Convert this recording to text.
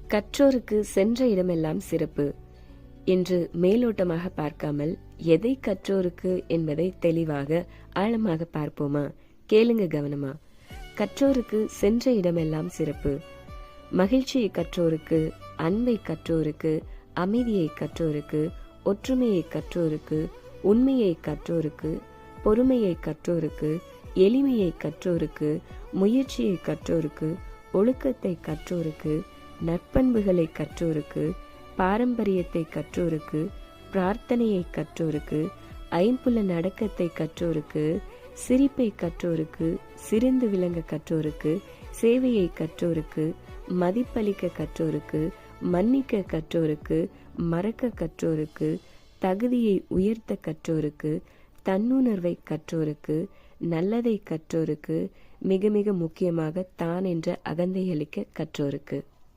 கற்றோருக்கு சென்ற இடமெல்லாம் சிறப்பு என்று மேலோட்டமாக பார்க்காமல் எதை கற்றோருக்கு என்பதை தெளிவாக ஆழமாக பார்ப்போமா? கேளுங்க கவனமா. கற்றோருக்கு சென்ற இடமெல்லாம் சிறப்பு. மகிழ்ச்சியை கற்றோருக்கு, அன்பை கற்றோருக்கு, அமைதியை கற்றோருக்கு, ஒற்றுமையை கற்றோருக்கு, உண்மையை கற்றோருக்கு, பொறுமையை கற்றோருக்கு, எளிமையை கற்றோருக்கு, முயற்சியை கற்றோருக்கு, ஒழுக்கத்தை கற்றோருக்கு, நற்பண்புகளை கற்றோருக்கு, பாரம்பரியத்தை கற்றோருக்கு, பிரார்த்தனையை கற்றோருக்கு, ஐம்புல அடக்கத்தை கற்றோருக்கு, சிரிப்பை கற்றோருக்கு, சிரிந்து விளங்க கற்றோருக்கு, சேவையை கற்றோருக்கு, மதிப்பளிக்க கற்றோருக்கு, மன்னிக்க கற்றோருக்கு, மறக்க கற்றோருக்கு, தகுதியை உயர்த்த கற்றோருக்கு, தன்னுணர்வை கற்றோருக்கு, நல்லதை கற்றோருக்கு, மிக மிக முக்கியமாக தான் என்ற அகந்தை அளிக்க கற்றோருக்கு.